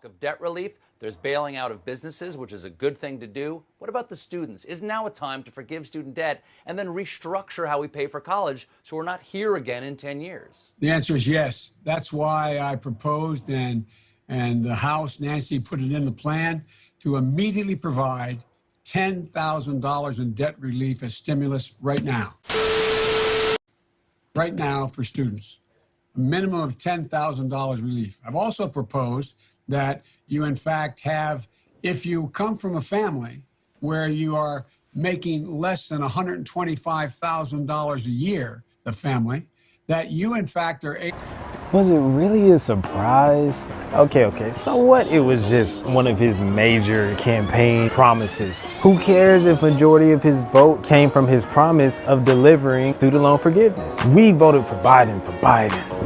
of debt relief. There's bailing out of businesses, which is a good thing to do. What about the students? Is now a time to forgive student debt and then restructure how we pay for college so we're not here again in 10 years? The answer is yes. That's why I proposed and the House, Nancy, put it in the plan to immediately provide $10,000 in debt relief as stimulus right now. Right now for students. A minimum of $10,000 relief. I've also proposed that you, in fact, have, if you come from a family where you are making less than $125,000 a year, the family, that you, in fact, are able. Was it really a surprise? Okay, so what? It was just one of his major campaign promises. Who cares if majority of his vote came from his promise of delivering student loan forgiveness? We voted for Biden.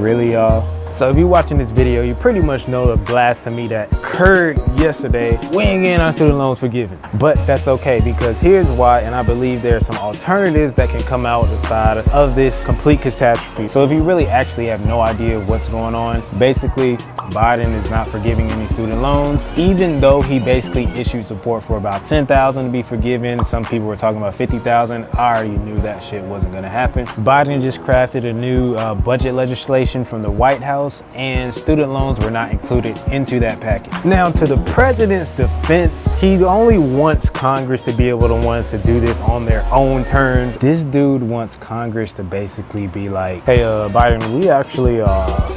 Really, y'all? So if you're watching this video, you pretty much know the blasphemy that occurred yesterday, weighing in on student loans forgiven. But that's okay, because here's why, and I believe there are some alternatives that can come out the side of this complete catastrophe. So if you really actually have no idea what's going on, basically Biden is not forgiving any student loans, even though he basically issued support for about 10,000 to be forgiven. Some people were talking about 50,000. I already knew that shit wasn't gonna happen. Biden just crafted a new budget legislation from the White House, and student loans were not included into that package. Now, to the president's defense, he only wants Congress to be able to want to do this on their own terms. This dude wants Congress to basically be like, hey, Biden, we actually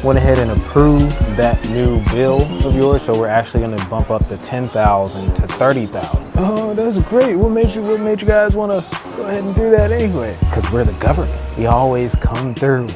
went ahead and approved that new bill of yours, so we're actually gonna bump up the 10,000 to 30,000. Oh, that's great. What made you guys want to go ahead and do that anyway? Because we're the government. We always come through.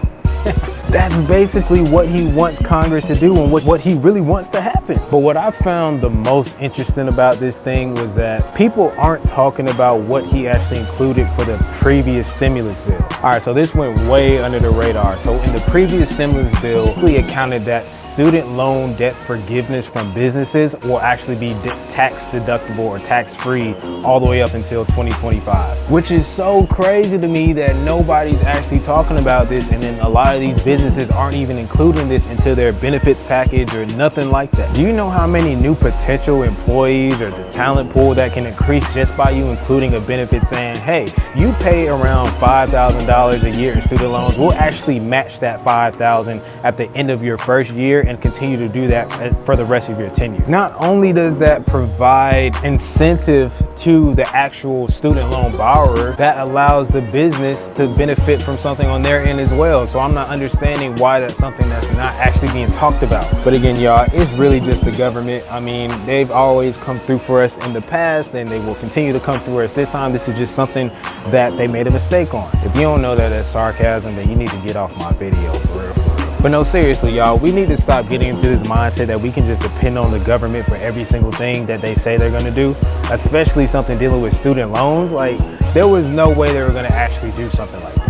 That's basically what he wants Congress to do and what he really wants to happen. But what I found the most interesting about this thing was that people aren't talking about what he actually included for the previous stimulus bill. All right, so this went way under the radar. So in the previous stimulus bill, we accounted that student loan debt forgiveness from businesses will actually be tax deductible or tax free all the way up until 2025, which is so crazy to me that nobody's actually talking about this, and then a lot of these businesses aren't even including this into their benefits package or nothing like that. Do you know how many new potential employees or the talent pool that can increase just by you including a benefit saying, hey, you pay around $5,000 a year in student loans, we'll actually match that $5,000 at the end of your first year and continue to do that for the rest of your tenure. Not only does that provide incentive to the actual student loan borrower, that allows the business to benefit from something on their end as well. So I'm not understanding why that's something that's not actually being talked about. But again, y'all, it's really just the government. I mean, they've always come through for us in the past, and they will continue to come through for us this time. This is just something that they made a mistake on. If you don't know that as sarcasm, then you need to get off my video, for real. But no, seriously, y'all, we need to stop getting into this mindset that we can just depend on the government for every single thing that they say they're gonna do, especially something dealing with student loans. Like, there was no way they were gonna actually do something like that.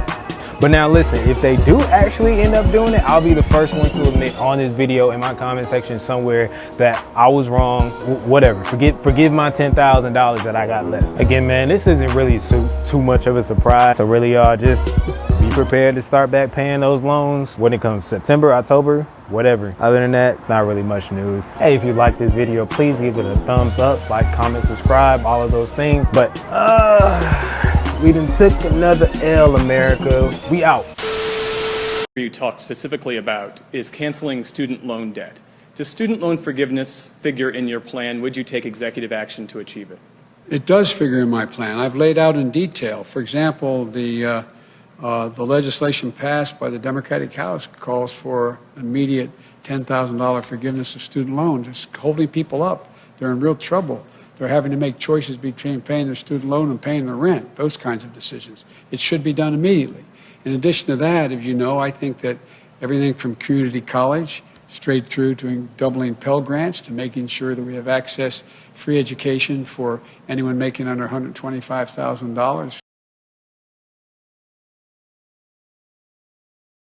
But now listen, if they do actually end up doing it, I'll be the first one to admit on this video in my comment section somewhere that I was wrong, whatever. Forgive my $10,000 that I got left. Again, man, this isn't really too much of a surprise. So really, y'all, just be prepared to start back paying those loans when it comes September, October, whatever. Other than that, not really much news. Hey, if you like this video, please give it a thumbs up, like, comment, subscribe, all of those things. But we done took another L, America. We out. You talk specifically about is canceling student loan debt. Does student loan forgiveness figure in your plan? Would you take executive action to achieve it? It does figure in my plan. I've laid out in detail. For example, the legislation passed by the Democratic House calls for immediate $10,000 forgiveness of student loans. It's holding people up. They're in real trouble. They're having to make choices between paying their student loan and paying their rent, those kinds of decisions. It should be done immediately. In addition to that, as you know, I think that everything from community college straight through to doubling Pell Grants to making sure that we have access, free education for anyone making under $125,000.